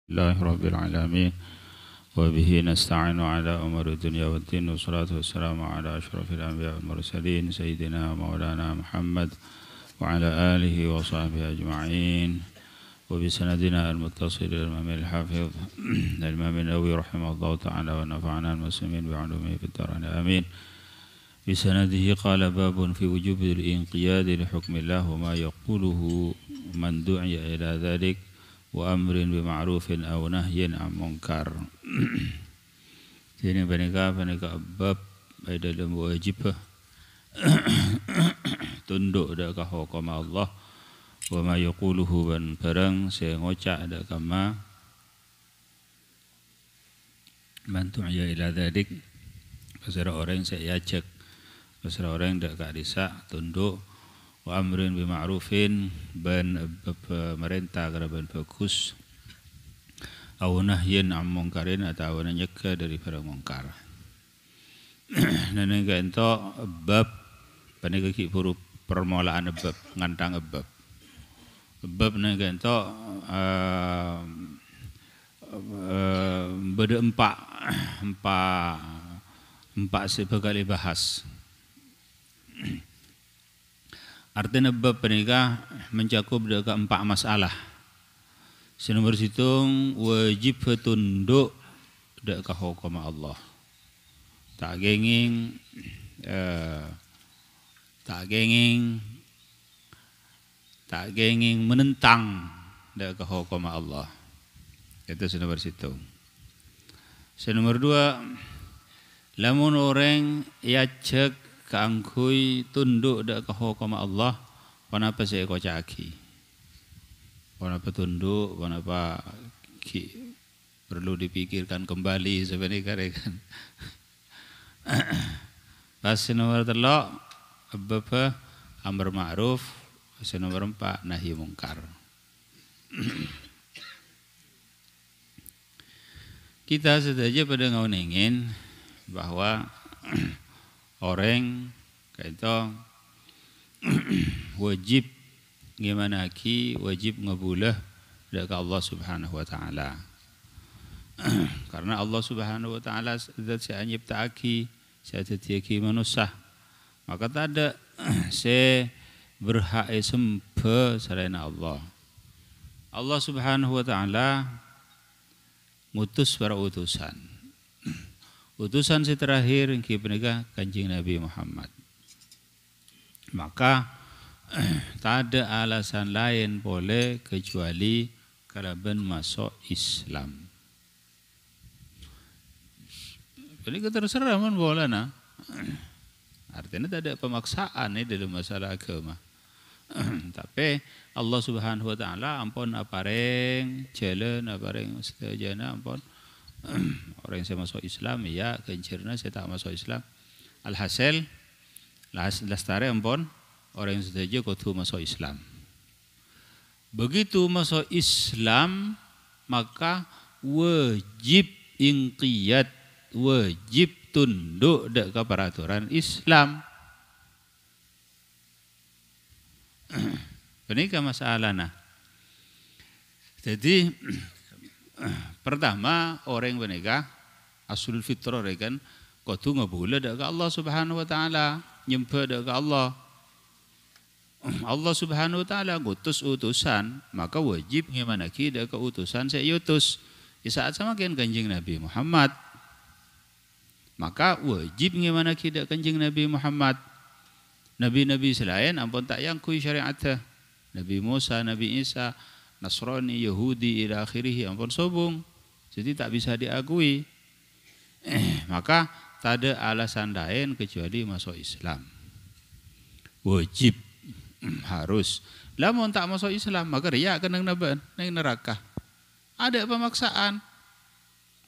لله رب العالمين وبه نستعين على أمور الدنيا والدين والصلاة والسلام على أشرف الأنبياء والمرسلين سيدنا مولانا محمد وعلى آله وصحبه أجمعين وبسندنا المتصل إلى الإمام الحافظ الإمام النووي رحمه الله تعالى ونفعنا المسلمين بعلومه في الدارين آمين. بسنده قال باب في وجوب الانقياد لحكم الله وما يقوله من دعي إلى ذلك وأمر بمعروف أو نهي عن منكر. Ini peneka bab dalam wajib tunduk dekat hukum Allah wa ma yaquluhu ban barang saya ngocak dekat kama man tu'ya ila dzalik pasal orang saya ajak pasal orang dekat desa tunduk wa amrin bi ma'rufin ban pemerintah keraban bagus au nahyin am mungkarin atau nyegah dari barang mungkar. Nene ento bab paneka ki puru permulaan bab ngantang bab. Bab nene ento beda empat sekali bahas. Artinya bab penegah mencakup dekat 4 masalah. Senomor situng wajib tunduk dekat hukum Allah. Tak genging menentang dekat hukum Allah. Itu senomor situng. Senomor 2, lamun orang yajak kangkui tunduk dekat hukum Allah, kenapa saya kocaki? Kenapa tunduk? Kenapa perlu dipikirkan kembali sebenarnya kan? Pas nomor 3 apa amar ma'ruf, nomor 4 nahi mungkar. Kita saja pada ngauningin bahwa orang kaito wajib gimana ki wajib ngebulah dekat Allah Subhanahu wa taala. Karena Allah Subhanahu wa taala zat saya nyiptaaki, saya tetiaki manusia. Maka tak ada saya berhak sembah selain Allah. Allah Subhanahu wa taala ngutus para utusan. Utusan si terakhir yang penegah Kanjeng Nabi Muhammad. Maka tak ada alasan lain boleh kecuali kalaban masuk Islam. Jadi terserah man boleh nah. Artinya tak ada pemaksaan dalam masalah agama. Tapi Allah Subhanahu wa taala ampun apareng jalan apareng setajana ampun orang yang saya masuk Islam ya kencirna saya tak masuk Islam. Alhasil lastare ampun orang yang setuju kudu masuk Islam. Begitu masuk Islam maka wajib inqiyad, wajib tunduk dekat peraturan Islam. Ini kan masalah nah. Jadi pertama orang menikah asul fitrah kan kudu ngabula dekat Allah Subhanahu wa taala, nyembah dekat Allah. Allah Subhanahu wa taala ngutus utusan, maka wajib gimana ki dekat utusan saya utus. Di saat samakin Kanjeng Nabi Muhammad, maka wajib gimana ki dekat Kanjeng Nabi Muhammad. Nabi-nabi selain ampun tak yangkui syariatnya. Nabi Musa, Nabi Isa, Nasrani, Yahudi ila akhirih ampun sobong. Jadi tak bisa diakui. Maka tak ada alasan lain kecuali masuk Islam. Wajib harus. Lamun tak masuk Islam maka riak kena nang neraka. Ada pemaksaan.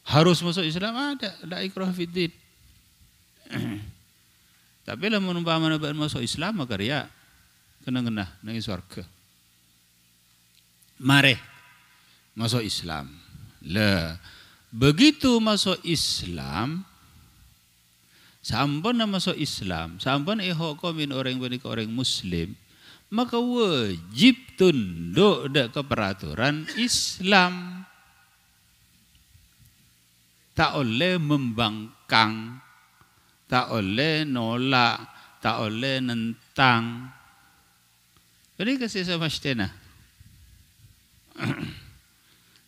Harus masuk Islam ada, la ikrah fiddin. Tapi lamun umpama masuk Islam maka riak kena nang surga. Mari masuk Islam. Lah begitu masuk Islam sampun masuk Islam, sampun hukumin orang Muslim, maka wajib tunduk dekat peraturan Islam. tak oleh membangkang, tak oleh nolak, tak oleh nentang. Ini kasih sama setena.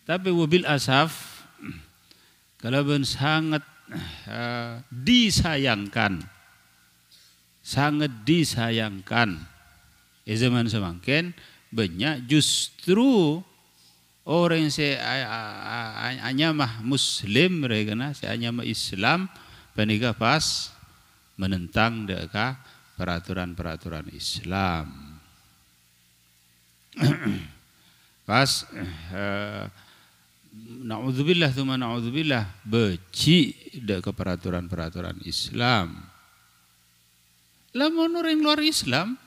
Tapi wabil asaf, kalau ben sangat disayangkan, zaman semangkin banyak justru orang hanya mah Muslim mereka hanya mah Islam panika pas menentang deka peraturan Islam. Pas naudzubillah tsumma naudzubillah beci deka peraturan Islam. Lamun orang luar Islam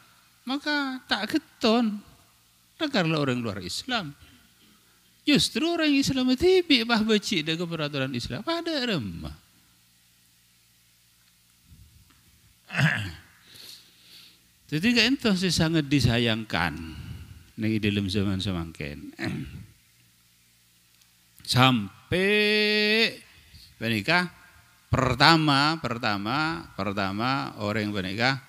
maka tak keton. Karena orang luar Islam. Justru orang Islam itu bah beci dengan peraturan Islam. Ada remah. Jadi kan itu sangat disayangkan di dalam zaman semangkin. Sampai menikah pertama orang menikah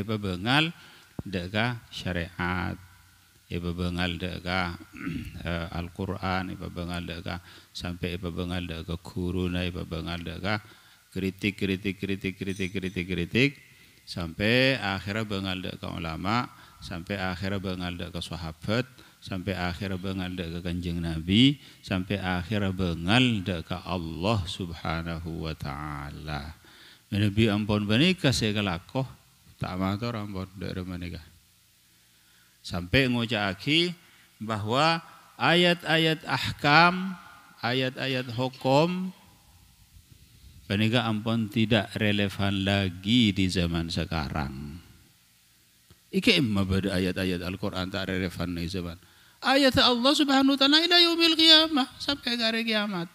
bengal deka syariat, bengal deka Al-Quran, bengal deka sampai bengal deka kuruna, bengal deka kritik sampai akhirnya bengal deka ulama, sampai akhirnya bengal deka sahabat, sampai akhirnya bengal deka kanjeng Nabi, sampai akhirnya bengal deka Allah Subhanahu wa taala. Nabi ampun menikah segalakoh tak matur ampun dari menikah. Sampai ngocaki bahwa ayat-ayat ahkam, ayat-ayat hukum menikah ampun tidak relevan lagi di zaman sekarang. Ike emma pada ayat-ayat Al-Quran tak relevan di zaman. Ayat Allah Subhanahu wa taala ila yaumil qiyamah sampai hari kiamat.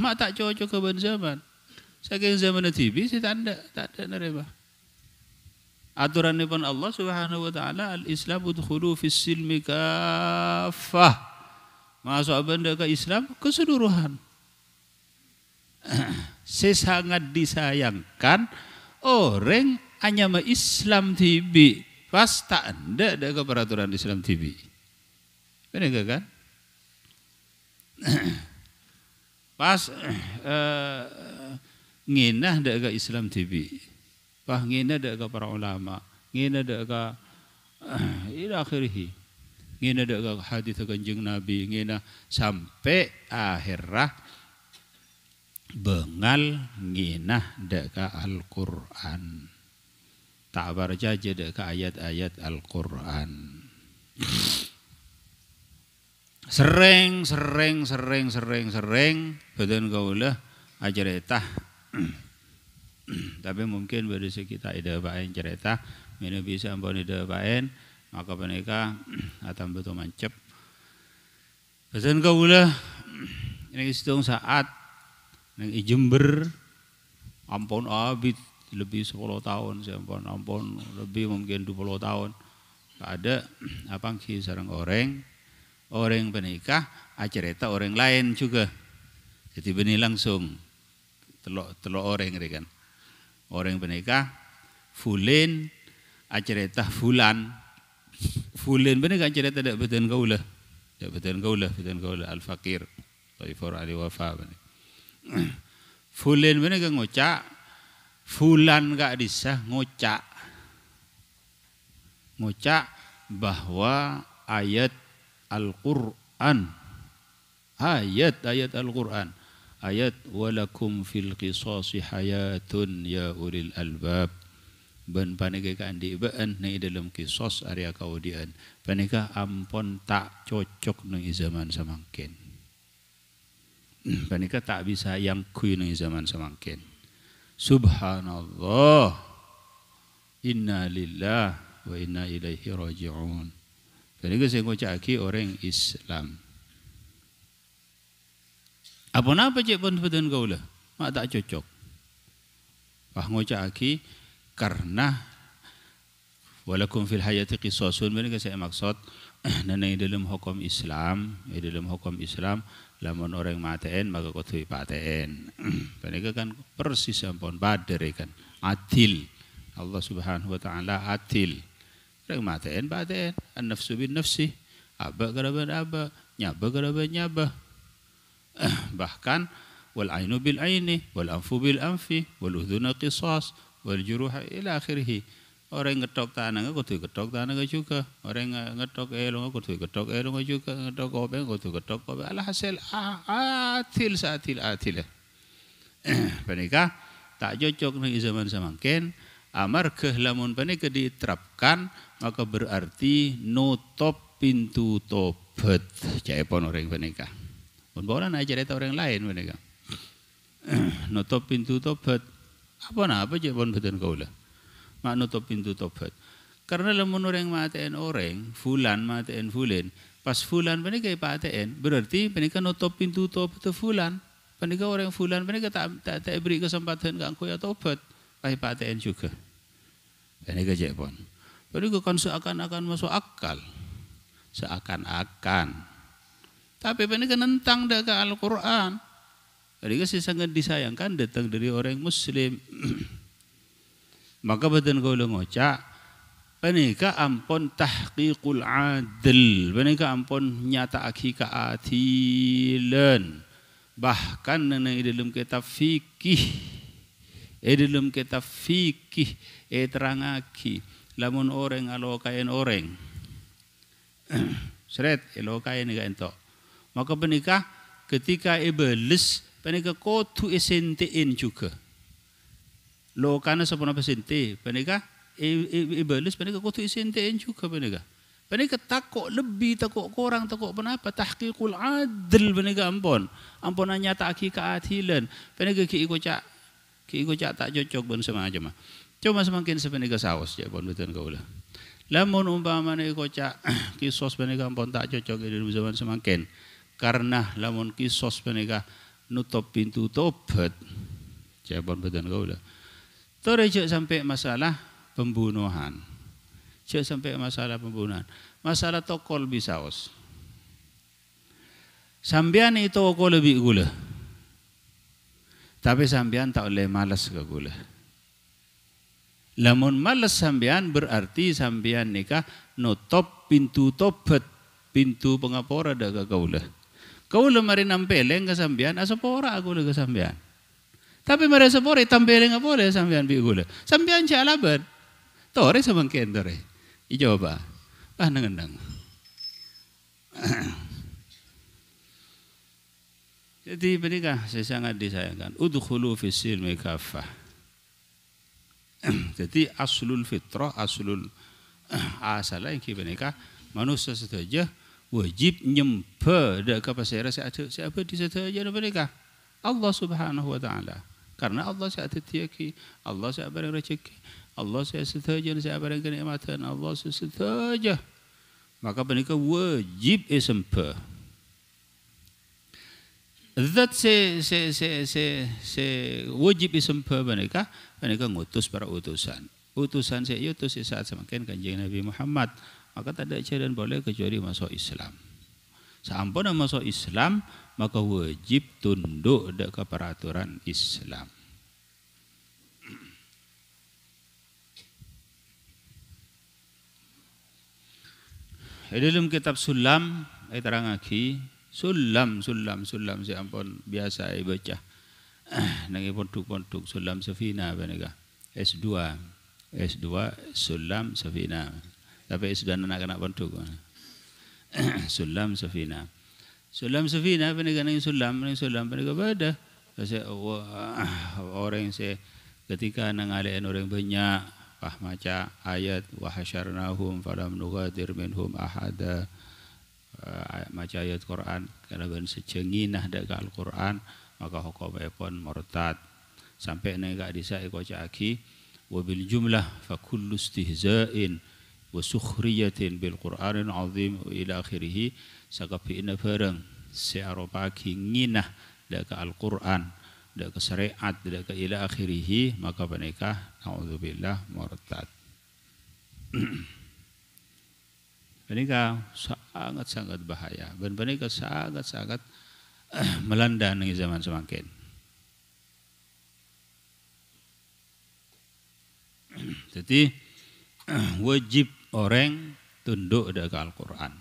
Mak tak cocok ke zaman. Saking zaman TV saya tak ada nerima. Aturan pun Allah Subhanahu wa taala al-Islam udkhulu fis silmi kaffah. Masuk benda ke Islam keseluruhan. Sangat disayangkan orang hanya Islam TV pas tak ada ke peraturan Islam TV. Benar kan? Pas nginah dak ke Islam TV. Pas nginah dak ke para ulama, nginah dak ke ila akhirih. Nginah dak ke hadis kanjeng Nabi, nginah sampai akhirah bengal nginah dak ke Al-Qur'an. Tak baca dak ke ayat-ayat Al-Qur'an. Sering badan kaulah ajaretah. Tapi mungkin pada kita ida bain cerita, mina bisa ampun ida bain, maka mereka akan betul mancep. Badan kaulah ini hitung saat nang Jember ampun abid lebih 10 tahun, ampun lebih mungkin 20 tahun. Ada apa sih sarang orang penikah acerita orang lain juga. Jadi benih langsung telok orang kan. Orang penikah fulen acerita fulan benih kan cerita dak beten kaulah. Dak beten kaulah al-fakir. Taifur ali wafa benih. Fulen benih kan ngocak fulan gak disah ngocak bahwa ayat Al-Quran, ayat Al-Quran, ayat walakum fil qisasi hayatun ya ulil albab, ben panika kandi baan ni dalam kisos area kaudian panika ampon tak cocok nang zaman samangkin, panika tak bisa yang kui nang zaman samangkin. Subhanallah, inna lillah wa inna ilaihi raji'un. Jadi saya ngocaki orang Islam. Apa cik pun betul kau lah, mak tak cocok. Wah ngocaki karena walakum fil hayati qisasun. Mereka saya maksud Nanai dalam hukum Islam, lamun orang maten maka kudu paten. Panika kan persis ampun badar kan. Adil. Allah Subhanahu wa taala adil. Orang maten paten, an-nafsu bin nafsi. Aba karaban aba, nyaba karaban nyaba. Bahkan wal ainu bil aini, wal anfu bil anfi, wal udhuna qisas, wal juruha ila akhirih. Orang ngetok tanah kudu ketok tanah juga. Orang ngetok elong kudu ketok elong juga. Ngetok kopeng kudu ketok kopeng. Alhasil atil saatil atil. Panika tak cocok nih zaman semangkin. Amar lamun panika diterapkan maka berarti nutup pintu tobat. Caipon orang panika. Pun boleh aja cerita orang lain panika. Nutup pintu tobat. Apa caipon betul kau lah. Mak nutup pintu tobat. Karena lamun orang matiin orang, fulan matiin fulan, pas fulan panika patiin, berarti panika nutup pintu tobat fulan. Panika orang fulan panika tak beri kesempatan ke engkau ya tobat, patiin juga. Panika jepon. Panika kan seakan-akan masuk akal. Seakan-akan. Tapi panika nentang dak ke Al-Qur'an. Panika sangat disayangkan datang dari orang muslim. Maka badan kau ngocak, panika ampun tahqiqul adil, panika ampun nyata aki keadilan. Bahkan nana dalam kitab fikih, terangaki, lamun orang alokain orang, seret alokain ni ento. Maka panika ketika iblis, panika kotu esentein juga. Lo kana sapuna pasente, panika iblis panika kutu isentein juga panika. Panika takok lebih takok kurang takok penapa tahqiqul adil panika ampun nyata aki keadilan. Panika ki iko cak tak cocok ben semacam. Cuma semakin sepanika saos ya pun betul kau lah. Lamun umpamane iko cak kisos panika ampun tak cocok di zaman semakin. Karena lamun kisos panika nutup pintu tobat. Ya pun betul kau lah. Terus sampai masalah pembunuhan. Masalah tokol bisaos. Sambian itu tokol lebih gula. Tapi sambian tak boleh malas ke gula. Lamun malas sambian berarti sambian nikah nutup pintu tobat, pintu pengapora dak ke gula. Gula mari nampeleng ke sambian asapora aku ke sambian. Tapi mereka sepore tampilin nggak boleh sambian bigula. Sambian calaban. Tore semangkin tore. Ijoba. Nang. Jadi menikah saya sangat disayangkan. Udkhulu fis silmi kaffah. Jadi aslul fitrah, aslul asal yang kita menikah manusia saja wajib nyembah dak kapasera siapa di saja menikah. Allah Subhanahu wa taala. Karena Allah saya tetiaki, Allah saya barang rezeki, Allah saya setaja, saya barang kenikmatan, Allah saya setaja. Maka menikah wajib sembah. Zat se wajib sembah menikah ngutus para utusan. Utusan saya utus saat semakin kanjeng Nabi Muhammad. Maka tak ada cara dan boleh kecuali masuk Islam. Sampun masuk Islam, maka wajib tunduk ke peraturan Islam. Dalam kitab Sulam, terangaki Sulam si ampun biasa baca. Nangi ponduk Sulam Safina benega. S2 Sulam Safina. Tapi S2 anak-anak ponduk. Sulam Safina penega nang sulam penega bada. Orang se ketika nangalean orang banyak maca ayat wa hasyarnahum falam nughadir minhum ahada. Maca ayat Quran karena ben secenginah dak Al-Quran maka hukumipun murtad. Sampai nang gak disa ikocaaki wa bil jumlah fa kullu istihza'in wa sukhriyatin bil Qur'anil azim ila akhirih sakapina bareng searopaki nginah dak Al-Quran dak syariat dak ila akhirih maka menikah naudzubillah murtad. Menikah sangat-sangat bahaya. Benar-benar sangat-sangat melanda ning zaman semakin. Jadi wajib orang tunduk dengan Al-Quran.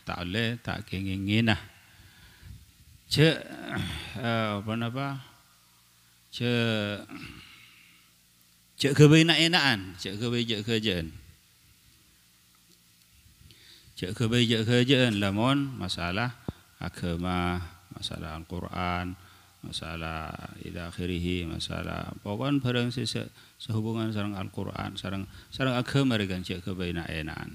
Tak boleh tak keinginan. Cek cek kebenaran, cek kerjaan. Cek kerjaan lamun masalah agama, masalah Al-Quran, masalah ila akhirih, masalah pokoknya barang sehubungan sareng Al-Quran, sareng agama mereka cek kebenaran.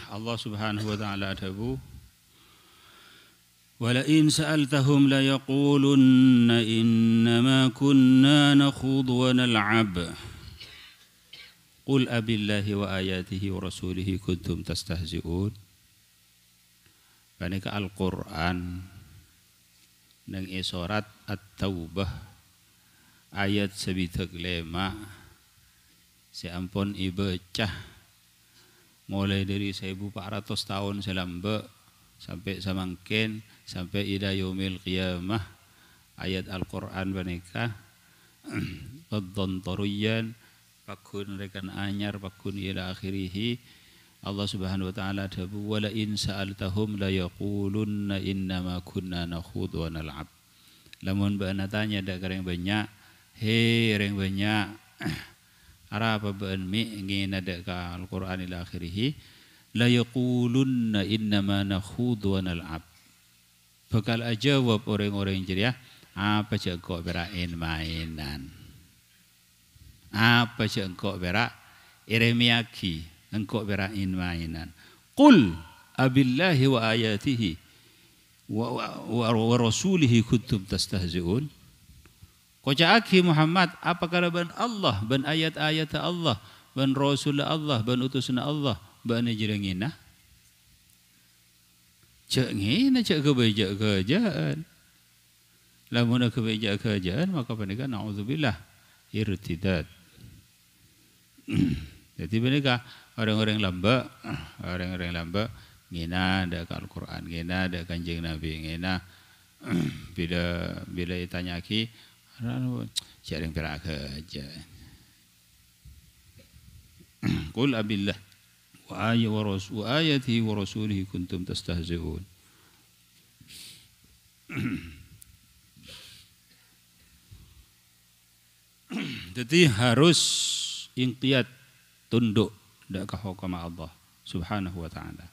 Allah Subhanahu wa ta'ala adabu wala in sa'altahum la yaqulunna innama kunna nakhudhu wa nal'ab qul abillahi wa ayatihi wa rasulihi kuntum tastahzi'un. Panika Al-Qur'an nang surat At-Taubah ayat 75 seampun ibecah mulai dari 1400 tahun selamba sampai samangken sampai ila yaumil qiyamah ayat Al-Qur'an banika qaddon tariyan pakun rekan anyar pakun ila akhirih. Allah Subhanahu wa ta'ala dabu wala in sa'altahum la yaqulunna innama kunna nakhudhu wa nal'ab. Lamun bana tanya dak reng banyak he reng banyak ara apa beun mi ngina dak ka Al-Qur'an ila akhirih la yaqulunna innama nakhudhu wa nal'ab. Bakal jawab orang-orang ceria apa cek kok berain mainan. Apa cek kok berak iremiaki engkau berain mainan. Qul abillahi wa ayatihi wa rasulihi kuntum tastahzi'un. Kocaaki Muhammad apakah ban Allah ban ayat-ayat Allah ban rasul Allah ban utusna Allah ban jirengina cek ngina cek kebaja kerjaan lamun kebaja kerjaan maka panika naudzubillah irtidad. Jadi mereka orang-orang lamba ngina ada Al-Quran ngina ada Kanjeng Nabi ngina bila ditanyaki jarang perak kerja. Qul abillah wa ayatihi wa rasulihi kuntum tastahzi'un. Jadi harus inqiyad tunduk dak hukum Allah Subhanahu wa ta'ala.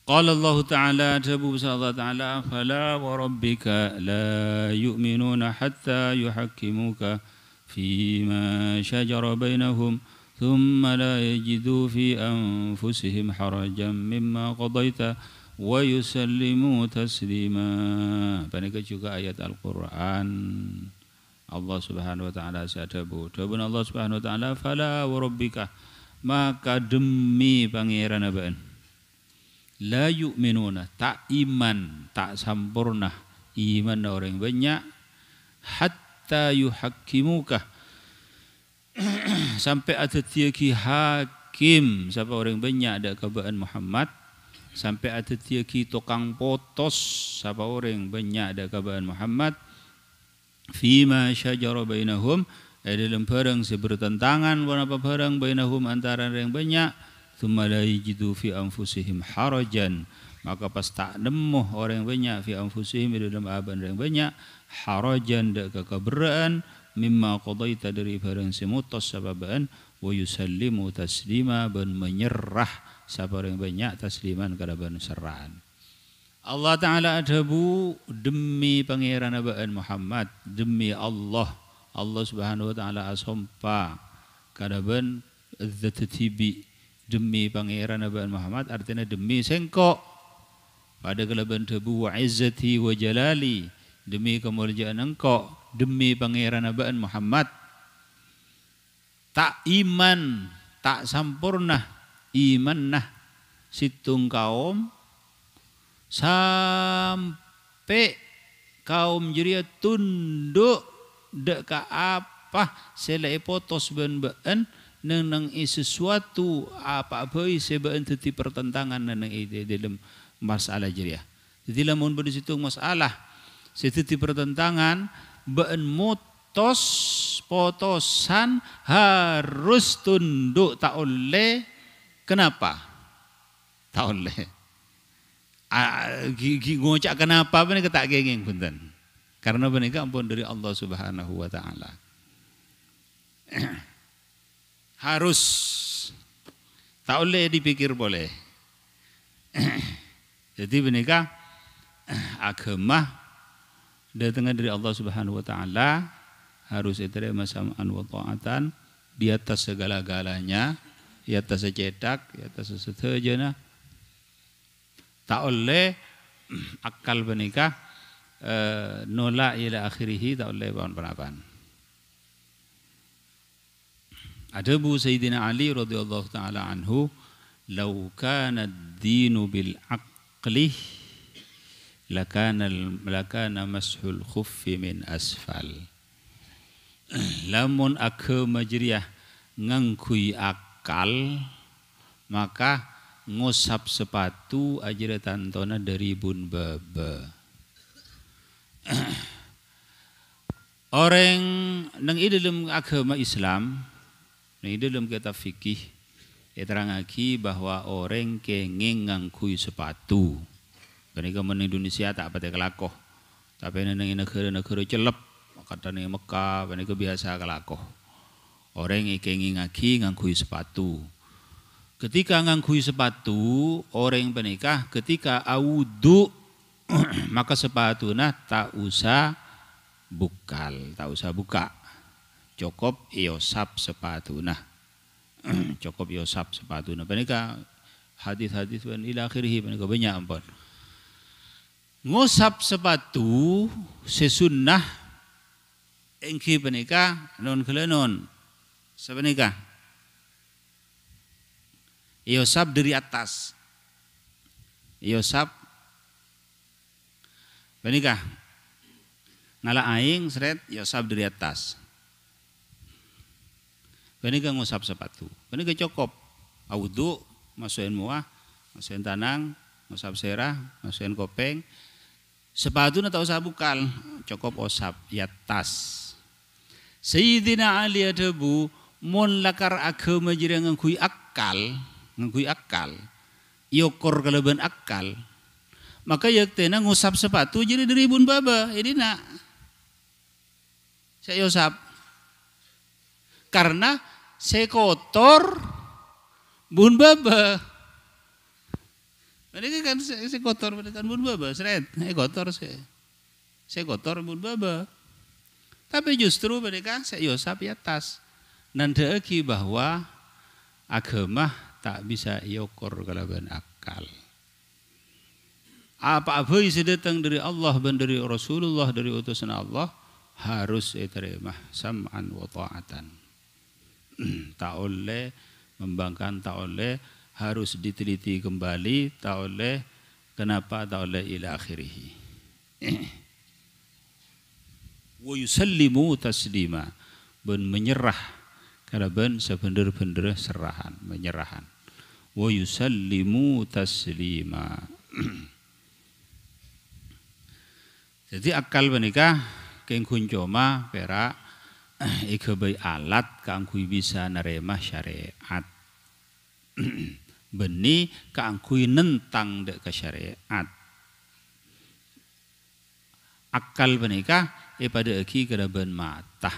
Qala Allah Ta'ala jabu Allah Ta'ala fala wa rabbika la yu'minuna hatta yuhakkimuka fima shajara bainahum thumma la yajidu fi anfusihim harajan mimma qadaita wa yusallimu taslima. Panika juga ayat Al-Qur'an Allah Subhanahu wa ta'ala sadabu. Dabun Allah Subhanahu wa ta'ala fala wa rabbika maka demi pangeran abaan la yu'minuna tak iman tak sampurna iman orang banyak hatta yuhakkimuka sampai ada tiaki hakim siapa orang banyak ada kebaan Muhammad sampai ada tiaki tukang potos siapa orang banyak ada kebaan Muhammad fima syajara bainahum dalam perang sebertentangan apa perang bainahum antara orang banyak thumma la yajidu fi anfusihim harajan Maka pas tak nemu orang banyak fi anfusihim di dalam aban orang banyak harajan dak kekeberaan mimma qadaita dari barang semutos sababan wa yusallimu taslima ben menyerah sabarang banyak tasliman kadaban serahan. Allah Ta'ala adabu demi pangeran abaan Muhammad demi Allah Subhanahu wa ta'ala asompa kadaban dzatibi demi pangeran abaan Muhammad artinya demi sengkok pada kelaban debu wa izzati wa jalali demi kemuliaan engkau demi pangeran abaan Muhammad tak iman tak sampurna iman nah situng kaum sampai kaum jeria tunduk dek ka apa selai potos ben-ben nang sesuatu apa bae sebeen teti pertentangan nang dalam masalah jeria. Jadi lamun pada situ masalah seteti pertentangan ben mutos potosan harus tunduk tak oleh kenapa? Tak oleh. Ngocak kenapa apa ni ketak gengeng punten. Karena menika ampun dari Allah Subhanahu wa taala. Harus tak oleh dipikir boleh. Jadi menika agama datangnya dari Allah Subhanahu wa taala harus diterima sam'an wa ta'atan di atas segala-galanya, di atas secedak, di atas seterjana. Tak oleh akal menika nolak ila akhirih tak oleh pan-pan. Ada Bu Sayyidina Ali radhiyallahu taala anhu, "Lau kana ad-dinu bil aqli lakana mashul khuffi min asfal." Lamun agama jeriah ngangkui akal maka ngusap sepatu ajira tantona dari bun baba. Orang nang dalam agama Islam, nang dalam kitab fikih terangaki bahwa orang kenging ngangkui sepatu. Mereka men Indonesia tak pati kelakoh. Tapi nang negara-negara celep, kata nang Mekah, mereka biasa kelakoh. Orang kenging ngangkui sepatu. Ketika ngangkui sepatu, orang penikah ketika awudu maka sepatu nah tak usah bukal, tak usah buka. Cukup iosap sepatu nah. Cukup iosap sepatu nah. Penikah hadis-hadis dan ila akhirih penikah banyak ampun. Ngusap sepatu sesunnah engki penikah non kelenon. Sepenikah iosap dari atas. Iosap benikah ngala aing seret iosap dari atas. Benikah ngusap sepatu. Benikah cukup awudu masukin muah, masukin tanang, ngusap serah, masukin kopeng. Sepatu na tak usah bukal, cukup osap atas. Sayyidina Ali adabu mon lakar agama jira ngangkui akal, iokor kalaban akal, maka yaktena ngusap sepatu jadi dari bun baba, ini nak saya usap, karena saya kotor bun baba, mereka kan saya kotor kan bun baba, seret, saya kotor bun baba, tapi justru mereka saya usap di atas, nanda aki bahwa agama tak bisa iokor kalaban akal. Apa-apa yang datang dari Allah dan dari Rasulullah dari utusan Allah harus diterima sam'an wa ta'atan. Tak oleh membangkang, tak oleh harus diteliti kembali, tak oleh kenapa, tak oleh ila akhirih. Wa yusallimu taslima ben menyerah kalaban sebenar-benar serahan, menyerahan. Wa yusallimu taslima. Jadi akal menikah keng kuncoma perak ikebai alat kangkui bisa nerema syariat. Beni keangkui nentang dek ke syariat. Akal benika pada eki kada ben mata.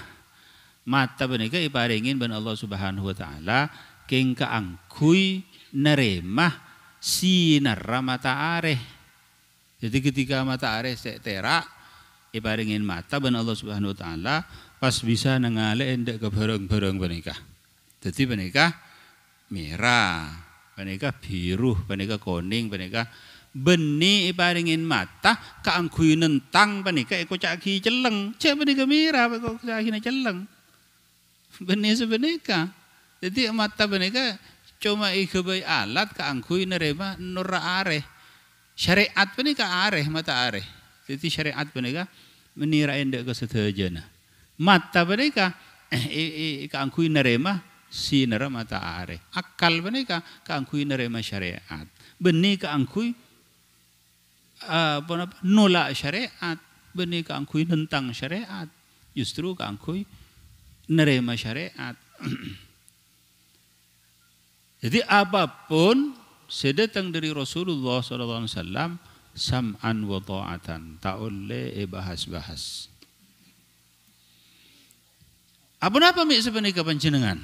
Mata benika iparingin ben Allah Subhanahu wa taala keng keangkui neremah sinar mata areh. Jadi ketika mata areh terak iparingin mata ben Allah Subhanahu wa taala pas bisa nengale endek ke bareng-bareng benika. Jadi benika merah, benika biru, benika kuning, benika beni iparingin mata kaangkui nentang benika eko caki celeng. Cek benika merah eko caki celeng. Beni sebenika. Jadi mata benika cuma ikebai alat kaangkui nerema nurra areh. Syariat benika areh mata areh. Jadi syariat benika menira endek ke sedejana. Mata benika kaangkui nerema sinar mata areh. Akal benika kaangkui nerema syariat. Beni kaangkui nolak syariat, beni kaangkui tentang syariat, justru kaangkui nerima syariat. Jadi apapun sedatang dari Rasulullah SAW sam'an wa ta'atan, tak oleh bahas-bahas. Apa mik sebenika panjenengan?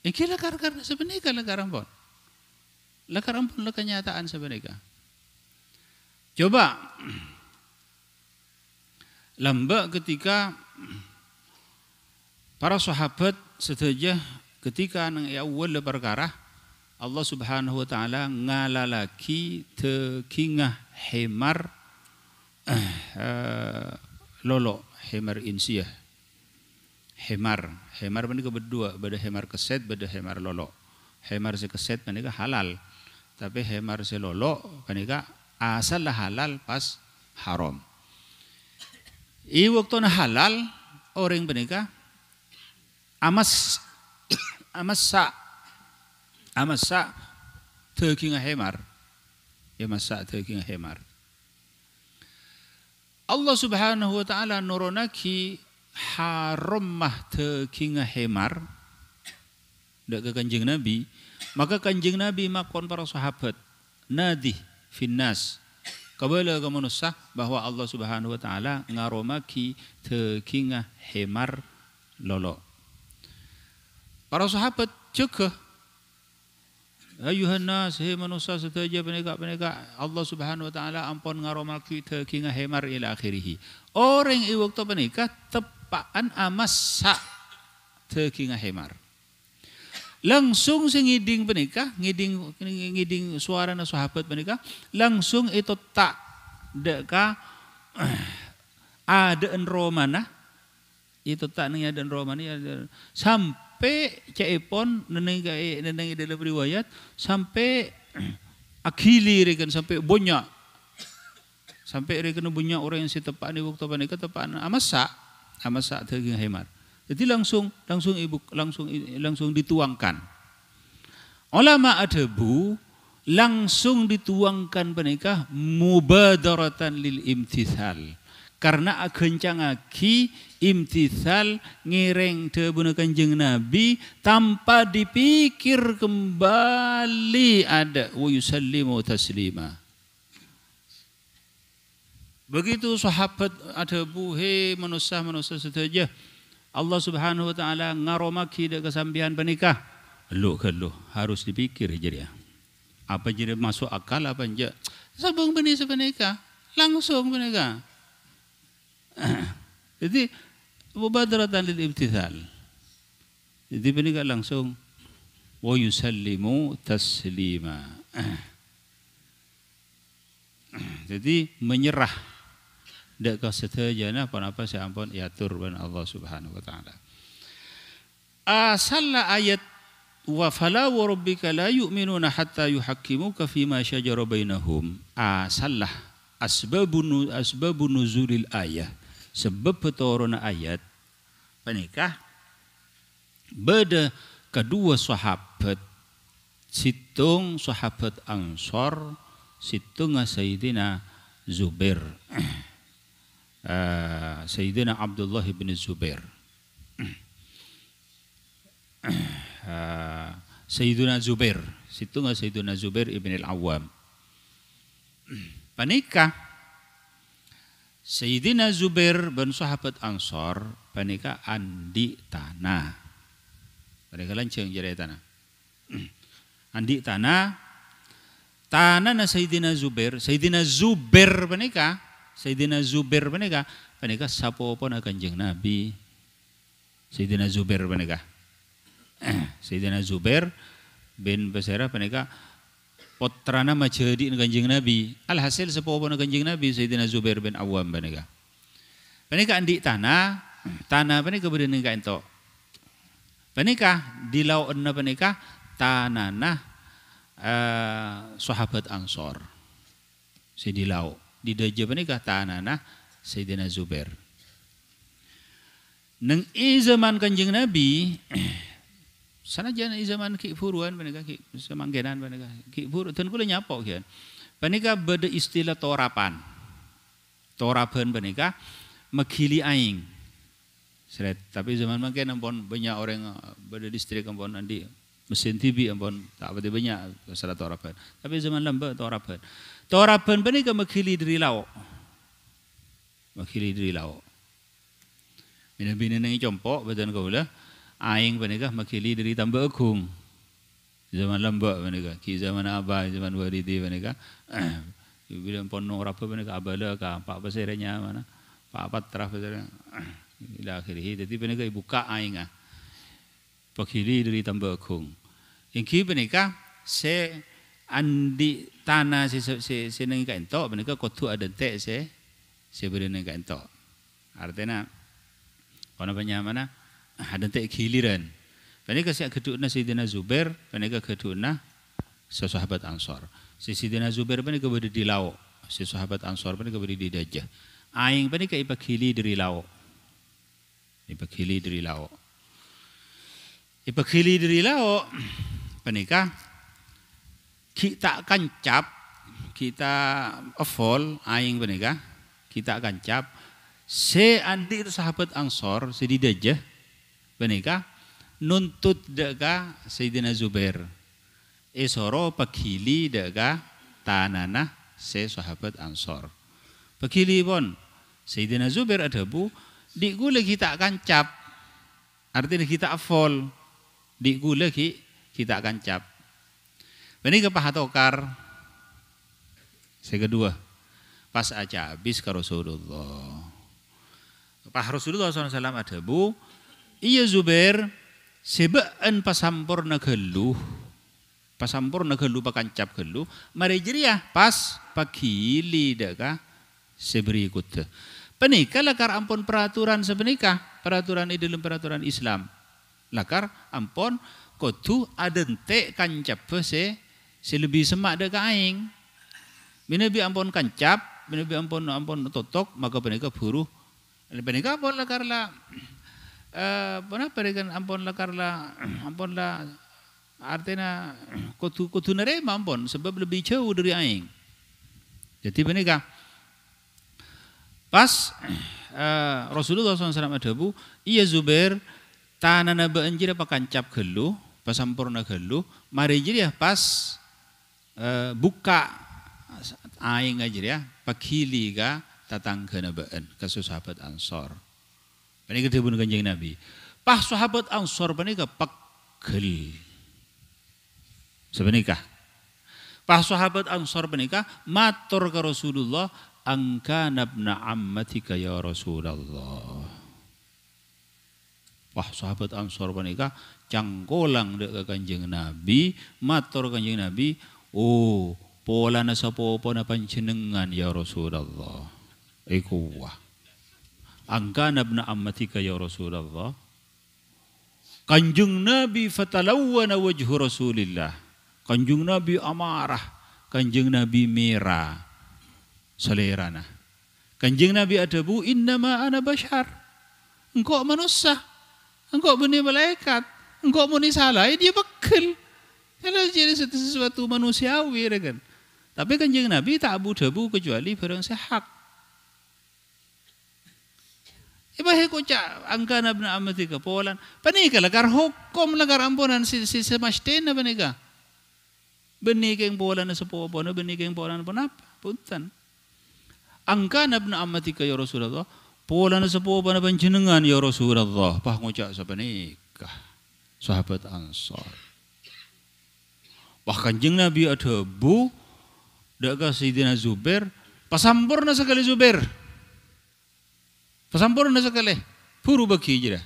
Iki lekar sebenika lekar ampun. Lekar ampun le kenyataan sebenika. Coba lambak ketika para sahabat setuju ketika nang awal perkara Allah Subhanahu wa taala ngalalaki tekingah hemar lolo hemar insiyah. Hemar menika berdua, beda hemar keset, beda hemar lolo. Hemar se keset menika halal, tapi hemar se lolo menika asal halal pas haram. I waktu halal orang menika amas teking hemar. Ya masa teking hemar. Allah Subhanahu wa taala nuronaki haram mah teking hemar dak ke Kanjeng Nabi, maka Kanjeng Nabi makon para sahabat nadih finnas kabala ka manusia bahwa Allah Subhanahu wa taala ngaromaki teking hemar lolo. Para sahabat juga ayuhan nas he manusia setaja peneka Allah Subhanahu wa taala ampun ngaromaki teking hemar ila akhirih. Orang i waktu peneka tepaan amassa teking hemar. Langsung ngiding penikah, ngiding suara na sahabat penikah, langsung itu tak deka ada enromana, itu tak nanya ada enromana sampai caipon neneng dalam riwayat sampai akili rekan sampai banyak, sampai rekan banyak orang yang si tepak ni waktu penikah tepaan amasa teking hemar. Jadi langsung dituangkan. Ulama adabu langsung dituangkan penikah mubadaratan lil imtithal. Karena kencangaki imtithal ngireng tebuna Kanjeng Nabi tanpa dipikir kembali ada wa yusallimu taslima. Begitu sahabat adabu he manusia saja. Allah Subhanahu wa taala ngaromaki dak kesambihan penikah. Lu harus dipikir jadi. Apa jadi masuk akal apa enggak? Sabung benih sepenikah, langsung penikah. Jadi mubadaratan lil imtithal. Jadi penikah langsung wa yusallimu taslima. Jadi menyerah dak kesetajana apa saya ampun yatur ban Allah Subhanahu wa taala. Asal ayat wa fala wa rabbika la yu'minuna hatta yuhaqqimuka fima syajara bainahum. Asallah asbabun nuzulil ayat. Sebab turun ayat penikah beda kedua sahabat situng sahabat Ansor situng Sayyidina Zubair. Sayyidina Abdullah bin Zubair. Sayyidina Zubair. Situ nggak Sayyidina Zubair ibn al-Awwam. Panika Sayyidina Zubair bin sahabat Ansor panika andi tanah. Panika lanceng jadi tanah. Andi tanah na Sayyidina Zubair panika sapo pun Kanjeng Nabi. Sayyidina Zubair panika. Sayyidina Zubair bin Basirah panika putrana majadi Kanjeng Nabi. Alhasil sapo pun Kanjeng Nabi Sayyidina Zubair bin Awam panika. Panika andi tanah panika beureun ka ento. Panika di lautna panika tanana sahabat Ansor. Si di laut di daje panika tanana Sayyidina Zubair. Neng zaman Kanjeng Nabi sanajan zaman ki furuan panika ki semanggenan panika ki furu teu kula nyapo kian. Panika bade istilah torapan. Torapan panika makili aing. Seret, tapi zaman mangken ampun banyak orang bade distrik ampun andi mesin TV ampun tak berarti banyak masalah torapan. Tapi zaman lamba torapan. Torapan panika makili dari lauk. Makili dari lauk. Bina-bina nengi compok badan kaula aing panika makili dari Tambak Agung. Zaman lamba panika, ki zaman Abah, zaman Waridi panika. Bila ampun norapa panika abala ka Pak Pasirnya mana? Pak Patra pasirnya. Ila akhirih jadi panika ibuka aing ah. Pakili dari Tambak Agung. Ingki panika se andi tanah se nengi ka entok panika kudu ada tek se beri nengi ka entok. Artinya kono mana ada tek giliran. Panika sia keduna Sayyidina Zubair, panika keduna sahabat Ansor. Sayyidina Zubair panika berde di laut, sahabat Ansor panika berde di dajah. Aing panika ipakili dari laut. Ipakili dari laut. Ipakili dari laut panika kita kancap, kita afol aing panika kita kancap se andi itu sahabat Ansor sedi dajah panika nuntut daga Sayyidina Zubair esoro pakili daga tanana se sahabat Ansor pakili pon Sayyidina Zubair adabu di gula kita kancap artinya kita afol di gula kita kancap panika pahatokar se kedua pas aja habis ka Rasulullah. Pak Rasulullah SAW adabu, iya Zubair, sebaan pasampurna geluh pakancap geluh, mari jeriah pas pakili daka seberikut. Penikah lakar ampun peraturan sebenikah, peraturan ini dalam peraturan Islam. Lakar ampun kudu adente kancap se lebih semak daka aing. Binabi ampun kancap, binabi ampun totok, maka penikah buruh. Penikah ampun lakarla perikan ampun lakarla artinya kudu nerima ampun sebab lebih jauh dari aing. Jadi penikah pas Rasulullah SAW adabu iya Zubair tanana banjir apa kancap geluh pas sampurna geluh mari jadi pas buka aing aja ya pakili ga tatang kena baan kasus sahabat Ansor. Panika dibun Kanjeng Nabi. Pas sahabat Ansor panika pegel. Sebenika. Pas sahabat Ansor panika matur ka Rasulullah angkana ibna ammatika ya Rasulullah. Wah sahabat Ansor panika cangkolang dek ka Kanjeng Nabi, matur Kanjeng Nabi, "Oh, pola na sapopo na panjenengan ya Rasulullah." Iku wah. Angkana ibna ammatika ya Rasulullah. Kanjeng Nabi fatalawwana wajhu Rasulillah. Kanjeng Nabi amarah, Kanjeng Nabi merah selerana. Kanjeng Nabi adabu innama ana bashar. Engkau manusia, engkau benih malaikat, engkau muni salah, dia bekal. Kalau jadi sesuatu manusiawi kan. Tapi Kanjeng Nabi tak abu-dabu kecuali barang sehak. Ibahe ko cha angka na amati ka polan. Panika lagar hukom lagar ampunan si semasten na panika. Benikeng polan na sa popo na benikeng polan po napa puntan. Angka na amati ka ya Rasulullah. Polan na sa popo na panjenengan ya Rasulullah. Pakunca sa panika. Sahabat Ansar. Bahkan jeng Nabi ada bu daga Sayyidina Zubair pasampurna sekali Zubair. Pasampurna sekali, puru bagi je dah.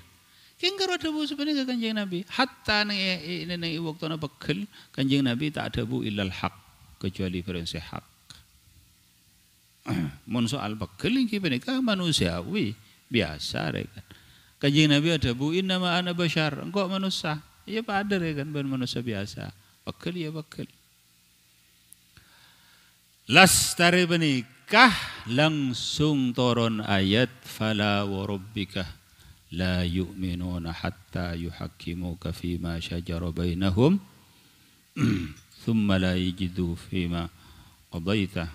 Kengkaro ada bu sebenarnya kanjeng Nabi. Hatta neng waktu na bakal kanjeng Nabi tak ada bu illal hak kecuali prinsip hak. Mun soal bakal ini mereka manusiawi biasa kan. Kanjeng Nabi ada bu inna ma ana bashar. Engkau manusia, ya pada kan ben manusia biasa. Bakal ya bakal. Lastari benikah langsung turun ayat fala wa rabbika la yu'minuna hatta yuhakkimuka fima shajara bainahum thumma la yajidu fima qadaita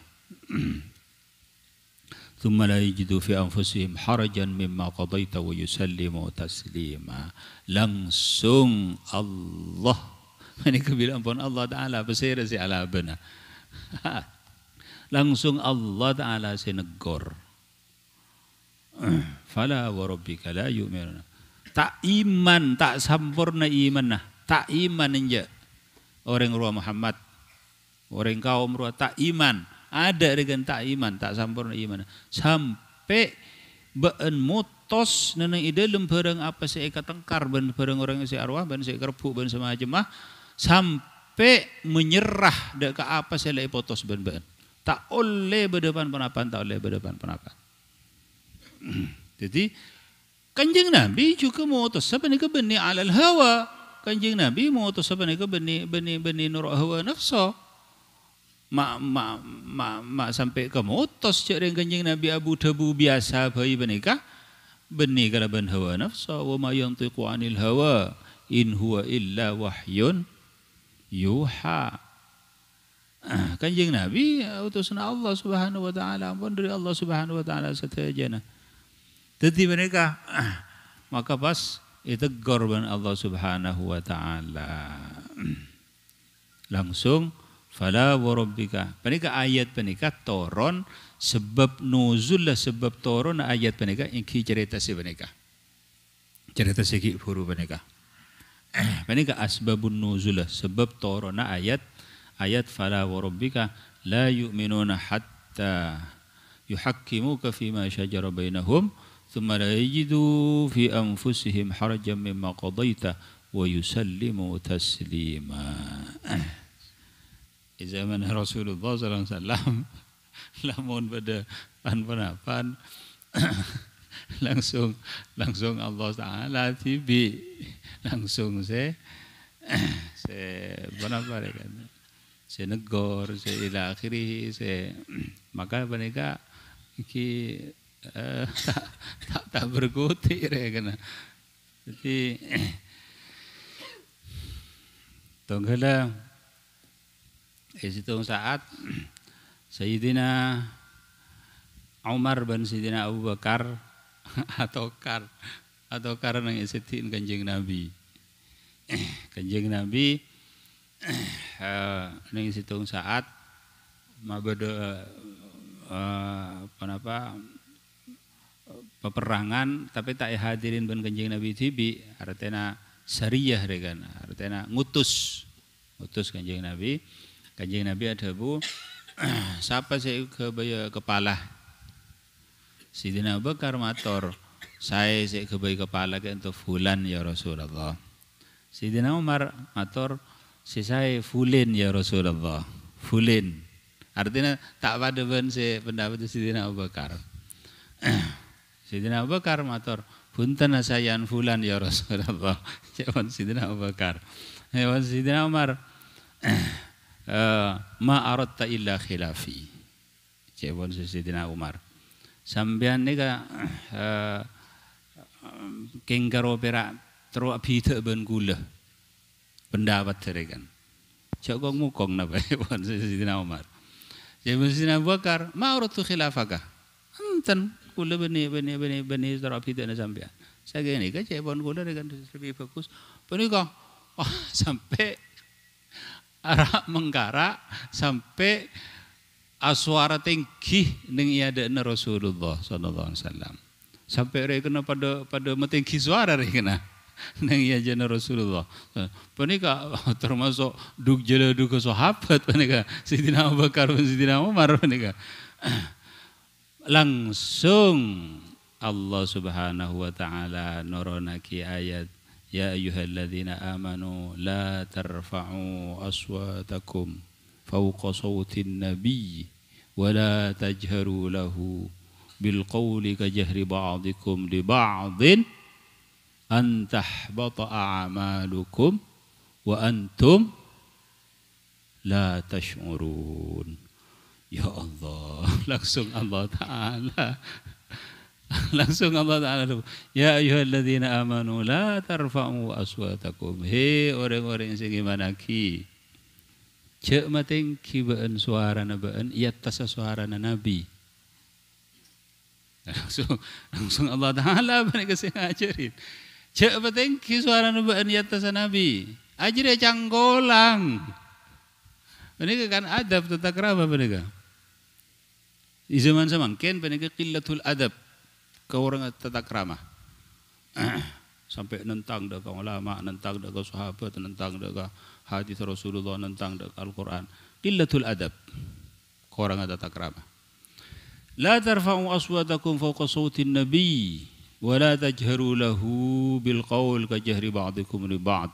thumma la yajidu fi anfusihim harajan mimma qadaita wa yusallimu taslima. Langsung Allah ini kebilang pun Allah Ta'ala bersih si ala benar. Langsung Allah Ta'ala sinegor. Fala wa rabbika la yu'minuna. Tak iman, tak sempurna iman nah. Tak iman inja. Orang ruah Muhammad. Orang kaum ruah tak iman. Ada dengan tak iman, tak sempurna iman. Sampai beun mutos neneng idalem barang apa saya tengkar ben barang orang si arwah ben saya kerpuk ben semacam sampai menyerah dek ke apa saya lagi potos ben. Tak oleh berdepan penapan, tak oleh berdepan penapan. Jadi kanjeng Nabi juga mengutus sebenarnya benih alal hawa. Kanjeng Nabi mengutus sebenarnya benih nur hawa nafsu. Mak sampai ke mengutus cak dengan kanjeng Nabi Abu Dhabu biasa bayi benikah benih kalau ben hawa nafsu. Wa ma yantiqu anil hawa in huwa illa wahyun yuha. Kanjeng Nabi utusan Allah Subhanahu wa taala, ampun dari Allah Subhanahu wa taala satajana. Jadi mereka maka pas itu korban Allah Subhanahu wa taala. Langsung fala wa rabbika. Panika ayat panika turun sebab nuzul lah sebab turun ayat panika iki cerita si panika. Cerita segi huru panika. Panika asbabun nuzul lah sebab turun ayat fala wa rabbika la yu'minuna hatta yuhakkimuka fima shajara bainahum thumma la yajidu fi anfusihim harajan mimma qadaita wa yusallimu taslima. Di zaman Rasulullah sallallahu alaihi wasallam lamun pada pan langsung Allah Taala tibi langsung se apa kan senegor se ila akhirih se maka mereka iki tak berkutik kan. Jadi tonggalah itu saat Sayyidina Umar bin Sayyidina Abu Bakar atau karena isitin kanjeng Nabi. Kanjeng Nabi nang situng saat mabada peperangan tapi tak hadirin ben kanjeng Nabi tibi artinya sariyah kan artinya ngutus kanjeng Nabi ada bu siapa saya kebaya kepala Sayyidina Abu Bakar matur saya kebaya kepala ke untuk fulan ya Rasulullah. Sayyidina Umar matur saya fulin ya Rasulullah. Fulin. Artinya tak pada ben si pendapat Sayyidina Abu Bakar. Sayyidina Abu Bakar matur, punten sayan fulan ya Rasulullah. Jawan Sayyidina Abu Bakar. Jawan Sayyidina Umar, ma aradta illa khilafi. Jawan Sayyidina Umar. Sampean nika kengkaro perak terus bida ben kula. Pendapat kan. Cak kong mukong na ba Sayyidina Umar. Jadi Sayyidina Abu Bakar, ma'uratu khilafaka. Enten kula bani terapi tak nak sampai. Saya ni kan cebon kula dengan lebih fokus. Penikah sampai arah mengkara sampai suara tinggi neng ada Rasulullah sallallahu alaihi wasallam. Sampai rekena pada metinggi suara rekena neng iya Rasulullah. Penikah termasuk duk jela duk sahabat penikah Sayyidina Abu Bakar dan Sayyidina Umar penikah. Langsung Allah Subhanahu wa taala nuronaki ayat ya ayyuhalladzina amanu la tarfa'u aswatakum fawqa sawtin nabiy wa la tajharu lahu bil qawli ka jahri ba'dikum li ba'din an tahbata a'malukum wa antum la tash'urun. Ya Allah, langsung Allah Ta'ala ya ayyuhalladzina amanu la tarfa'u aswatakum. Hei orang-orang yang segimanaki cek mating kibaan suara nabaan iatas suara nabi. Langsung Allah Ta'ala mereka ngajarin cek mating ki suara nabaan iatas nabi. Ajri canggolang. Mereka kan adab tata krama mereka. Di zaman semangkin mereka qillatul adab ke orang tata krama. Sampai nentang dah ulama, nentang dah sahabat, nentang dah hadis Rasulullah, nentang dah Al-Quran. Qillatul adab ke orang tata krama. La tarfa'u aswatakum fawqa sawtin nabi wa la tajharu lahu bil qawl ka jahri ba'dikum li ba'd.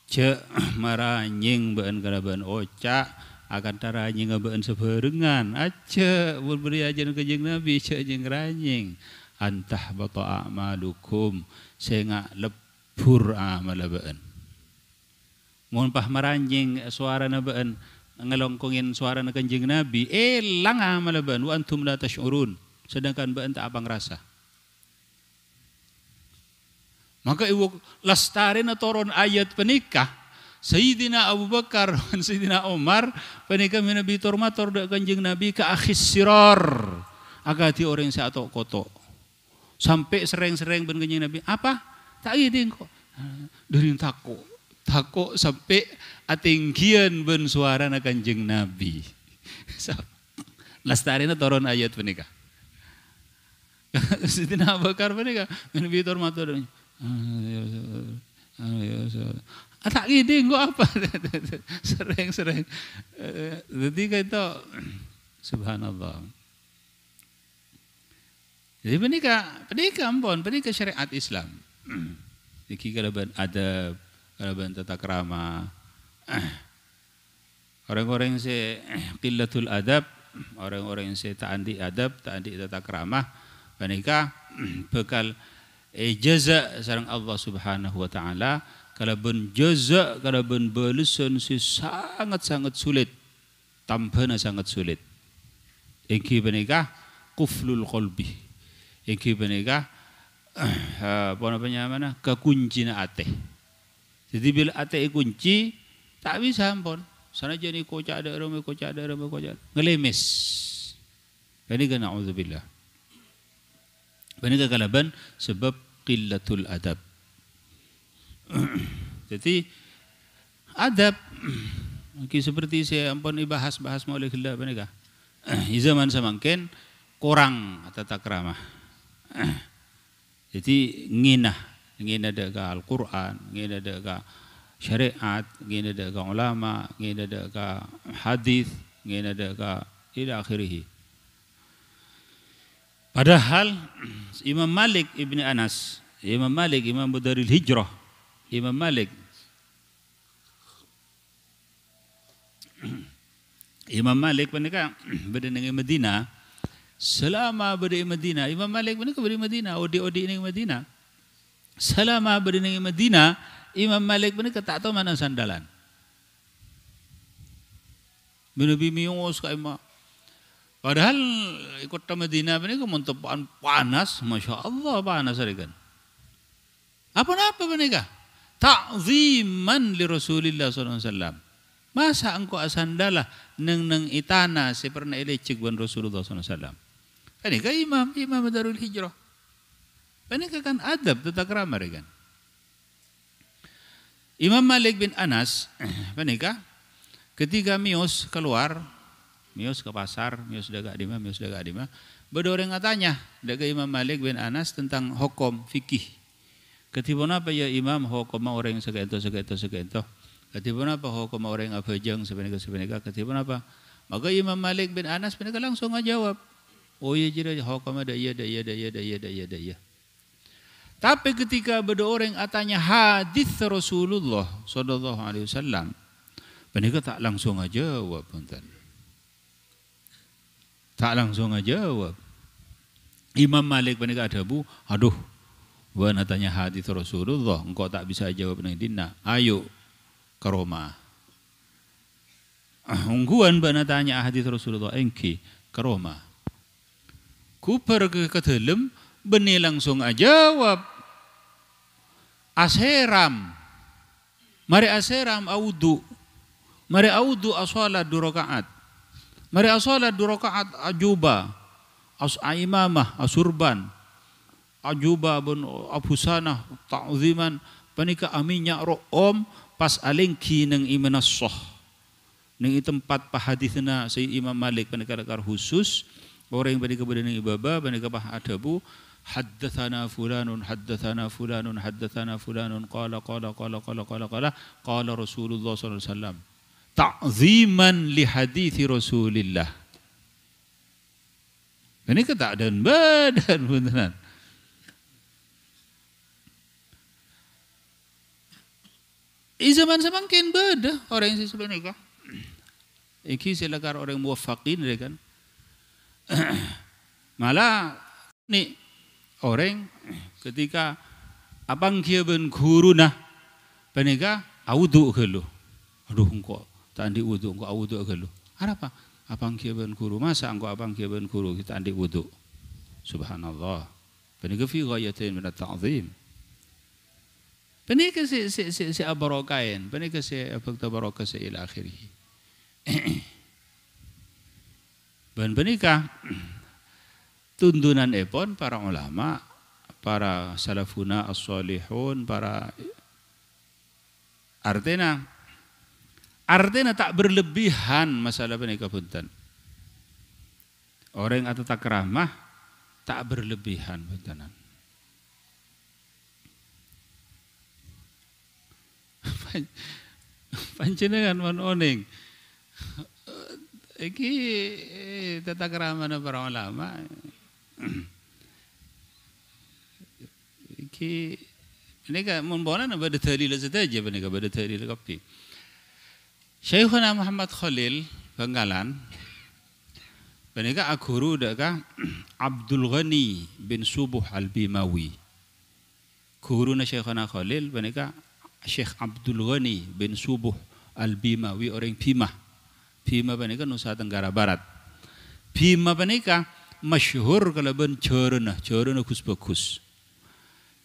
Cek maranying baan kalaban oca akan taranying baan seberengan aja berberi ajan kejeng Nabi cek jeng ranying antah bata a'malukum sehingga lebur amal baan. Mun pah maranying suara nabaan ngelongkongin suara kejeng Nabi elang amal baan wa antum la tash'urun sedangkan baan tak apa ngerasa. Maka ibu lastarin turun ayat penikah Sayyidina Abu Bakar dan Sayyidina Umar penikah Nabi tormator dak kanjeng Nabi ke akhis siror agati orang yang seatok koto sampai sering-sering ben kanjeng Nabi apa tak gini kok dari takut sampai atinggian ben suara na kanjeng Nabi. Lastarin turun ayat penikah Sayyidina Abu Bakar penikah Nabi tormator tak gini kok apa sering-sering jadi itu subhanallah. Jadi penikah ampun penikah syariat Islam. Iki kalaban adab kalaban tata krama. Orang-orang yang se qillatul adab, orang-orang yang se ta'andi adab, ta'andi tata krama, penikah bekal jaza sareng Allah Subhanahu wa taala kalau ben jaza kalau ben balasan si sangat-sangat sulit tampana sangat sulit. Iki penikah quflul qalbi. Iki penikah apa namanya mana kekunci na ate. Jadi bila ate kunci tak bisa ampun. Sana jadi kocak ada rumah ngelemes. Penikah na'udzubillah. Penikah kalaban sebab qillatul adab. Jadi adab seperti saya ampun bahas oleh khilaf penikah. Di zaman semangkin kurang tata krama. Jadi ngina dekat Al-Quran, ngina dekat syariat, ngina dekat ulama, ngina dekat hadis, ngina dekat ila akhirih. Padahal Imam Malik ibn Anas, Imam Daril Hijrah, Imam Malik mereka berada di Madinah. Selama berada di Madinah, Imam Malik mereka berada di Madinah, odi di Madinah. Selama berada di Madinah, Imam Malik mereka tak tahu mana sandalan. Nabi mius ka imam. Padahal kota Madinah mereka mentepan panas, masya Allah panas kan. Apa mereka? Ta'ziman li Rasulillah SAW. Masa engkau asandalah neng itana si pernah elecik ban Rasulullah SAW. Panika imam Darul Hijrah. Panika kan adab tata krama kan. Imam Malik bin Anas panika ketika mios keluar, mios ke pasar, mios daga di mana, berdua orang tanya daga Imam Malik bin Anas tentang hukum fikih. Ketiba apa ya imam hukum orang segento. Ketiba apa hukum orang abajang sebenarnya. Ketiba apa? Maka Imam Malik bin Anas panika langsung ngajawab. Oh iya jira hukum ada iya. Tapi ketika berdua orang atanya hadis Rasulullah sallallahu alaihi wasallam, panika tak langsung ngajawab punten. Tak langsung ngajawab. Imam Malik panika adabu, aduh, wan atanya hadis Rasulullah, engkau tak bisa jawab nang dina. Ayo ke Roma. Ungguan bana tanya hadis Rasulullah engki ke Roma. Ku pergi ke dalam, beni langsung jawab. Asheram. Mari asheram audu. Mari audu asalat 2 rakaat. Mari asalat 2 rakaat ajuba. Imamah asurban. Ajuba bun abhusanah ta'ziman panika aminya ro'om pas alengki nang imanassoh. Nang tempat pahadithna Sayyid Imam Malik panika lakar khusus orang panika badana ibaba panika pah adabu haddatsana fulanun qala Rasulullah sallallahu alaihi wasallam ta'ziman li hadithi Rasulillah. Ini tak ada badan beneran. Zaman semakin beda orang yang sebenarnya. Iki silakan orang muwaffaqin kan. Malah nih orang ketika abang kia ben guru nah panika audu gelo. Aduh engkau tak andi wudu engkau audu gelo. Apa? Abang kia ben guru masa engkau abang kia ben guru kita andi wudu. Subhanallah. Panika fi ghayatin min at-ta'zim. Panika si abarokain, panika si abakta barokah si ila akhirih. Dan panika tuntunan epon para ulama, para salafuna as-salihun, para artinya tak berlebihan masalah panika punten. Orang atau tak ramah tak berlebihan puntenan. Panjenengan man oning iki tata krama para ulama iki ini kan membona pada dalil saja benika pada dalil kapi Syekhuna Muhammad Khalil Bangkalan benika aguru daka Abdul Ghani bin Subuh Al-Bimawi guruna Syekhuna Khalil benika Syekh Abdul Ghani bin Subuh Al-Bimawi orang Bima. Bima panika Nusa Tenggara Barat. Bima panika masyhur kalaban cerna Gus bagus.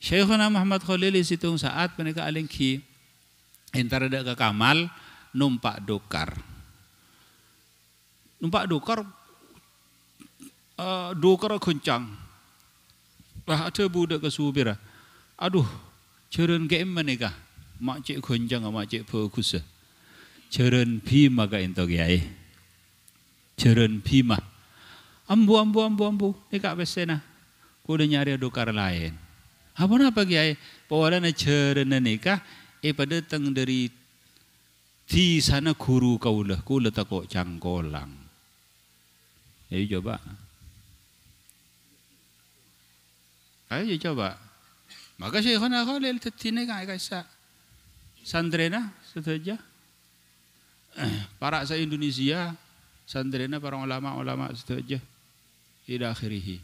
Syekhuna Muhammad Khalil situng saat panika alengki entar ada ke Kamal numpak dokar. Dokar goncang. Lah ada budak ke subira. Aduh, ceren game menika. Mak cik goncang mak cik bagus. Ceren Bima ka ento kiai. Ceren Bima. Ambu. Nika pesena. Kuda nyari dokar lain. Apa kiai? Pawalana ceren nika pada teng dari di sana guru kaulah. Kula takok cangkolang. Ayo coba. Maka Syekhuna Khalil tetine kaisa. Sandrena saja. Para sa Indonesia sandrena para ulama saja. Ila akhirih.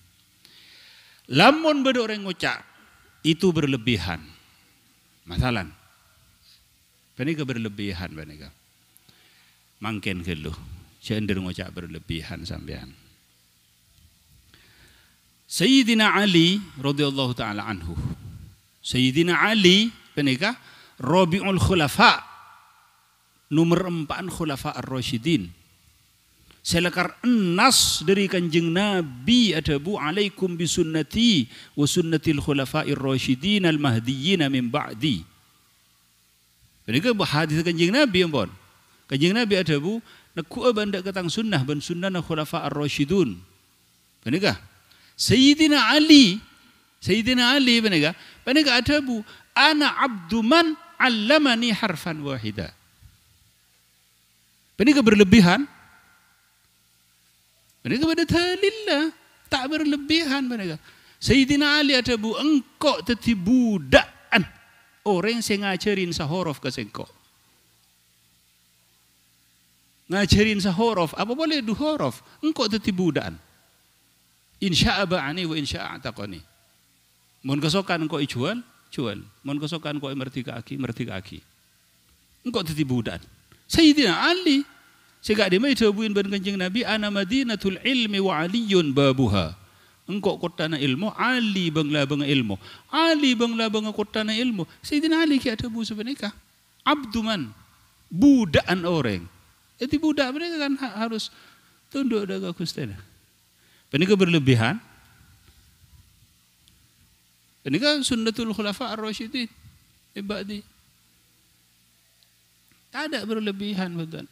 Lamun beda orang ngucap itu berlebihan. Masalan. Panika berlebihan panika. Mangken gelo. Cender ngucap berlebihan sampean. Sayyidina Ali radhiyallahu taala anhu. Sayyidina Ali panika Rabiul Khulafa nomor 4 Khulafa Ar-Rasyidin. Selakar nas dari kanjeng Nabi adabu alaikum bisunnati wa sunnatil khulafa'ir rasyidin al mahdiyyin min ba'di. Benika hadis kanjeng Nabi ampun. Kanjeng Nabi adabu naku banda katang sunnah ban sunnah khulafa'ir rasyidun. Benika Sayyidina Ali benika adabu ana abdu man 'allamani harfan wahida. Benika berlebihan. Mereka pada talillah, tak berlebihan mereka. Sayyidina Ali ada bu engkau teti budakan orang yang ngajarin sahorof ke sengkau. Ngajarin sahorof, apa boleh du horof? Engkau teti budakan. Insya'a ba'ani wa insya'a taqani. Mohon kesokan engkau jual. Mohon kesokan engkau merdeka aki. Engkau teti budakan. Sayyidina Ali sehingga dia mai tabuin ban kanjeng Nabi ana madinatul ilmi wa aliyun babuha. Engkau kotana ilmu, Ali bangla bang ilmu. Ali bangla bang kotana ilmu. Sayyidina Ali ki tabu sebenarnya. Abduman budakan orang. Jadi budak mereka kan harus tunduk daga Gusti. Penika berlebihan. Penika sunnatul khulafa ar-rasyidin. Ibadi. Tak ada berlebihan betul.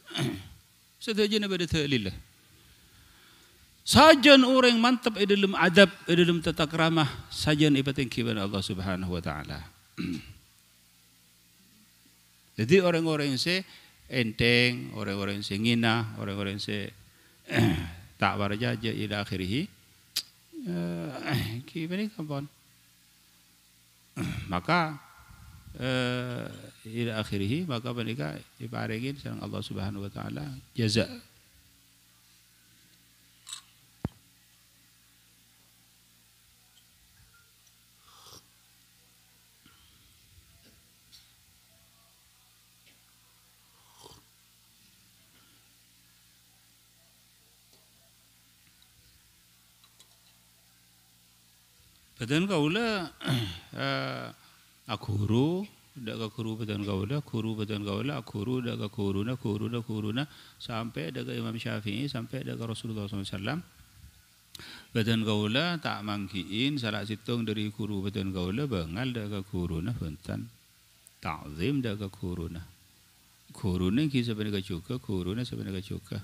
Setuju pada ta'lillah. Sajan orang mantap dalam adab, dalam tata keramah, sajan ibadah kepada Allah Subhanahu wa taala. Jadi orang-orang yang enteng, orang-orang yang ngina, orang-orang yang tak warjaja ila akhirih. Gimana kapan? Maka ila akhirih, maka mereka diparingin sang Allah Subhanahu wa taala jaza. Badan kaula akuru dak ka guru badan kaula, guru badan kaula akuru dak ka kuruna sampai dak ka Imam Syafi'i, sampai dak ka Rasulullah SAW. Badan kaula tak mangkiin salah situng dari guru badan kaula bangal dak ka kuruna bentan ta'zim dak ka kuruna ki sebenarnya juga kuruna sebenarnya juga.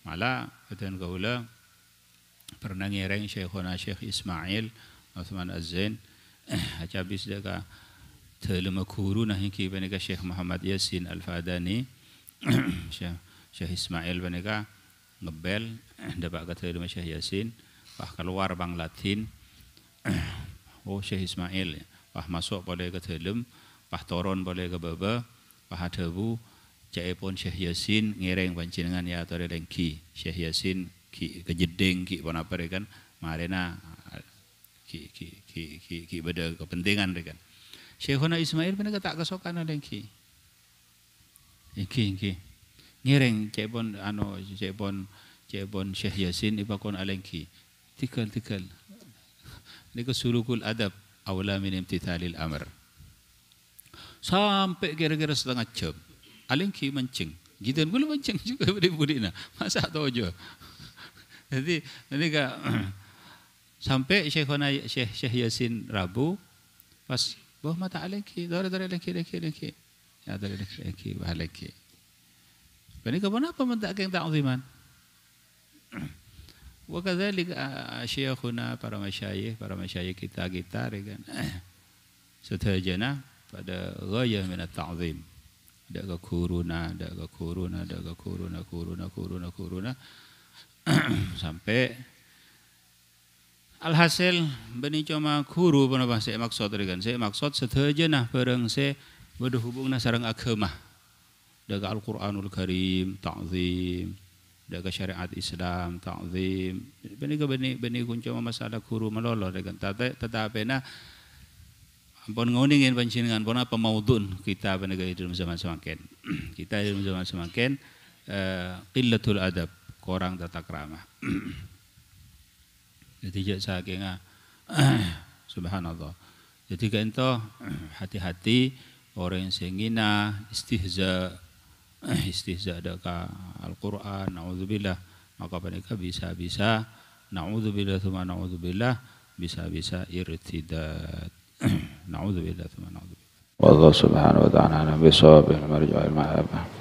Malah badan kaula pernah ngereng Syekhona Syekh Ismail Uthman Az-Zain habis deka telema guru nah iki beneka Syekh Muhammad Yasin Al-Fadani Syekh Ismail beneka ngebel dapat kata telema Syekh Yasin wah keluar bang Latin oh Syekh Ismail wah masuk boleh ke telem wah toron boleh ke baba wah debu cai pun Syekh Yasin ngereng panjenengan ya atau lengki Syekh Yasin ki kejedeng ki pun apa kan marena ki beda kepentingan kan Syekhona Ismail pun tak kesokan ada ki ngereng cek pun Syekh Yasin ipakon alengki tikal ini kesulukul adab awla min imtithalil amr sampai kira-kira setengah jam alengki mancing gitu gue mancing juga budi-budina masa tahu aja. Jadi mereka sampai Syekhona Syekh Yasin Rabu pas bawah mata alaki, dari laki ya dari laki bahalaki. Mereka kenapa mentak yang ta'ziman? Wa kadzalik syekhuna para masyayikh kita kan. Setajana pada ghayah min at-ta'zim. Ada kuruna sampai alhasil bani cuma guru pun apa saya maksud setuju nah bareng saya berhubungna sareng agama daga Al-Qur'anul Karim ta'zim daga syariat Islam ta'zim bani kunci masalah guru melolo dengan tetapi nah ampun nguningin panjenengan pun apa maudun kita penegak dalam zaman semakin kita dalam zaman semakin qillatul adab kurang tata krama. Jadi saya kira subhanallah. Jadi kan itu hati-hati orang yang sengina istihza istihza deka Al-Qur'an, naudzubillah, maka mereka bisa-bisa naudzubillah tsumma naudzubillah, bisa-bisa irtidad. Naudzubillah tsumma naudzubillah. Wallahu subhanahu wa ta'ala bisawab marji'ul ma'ab.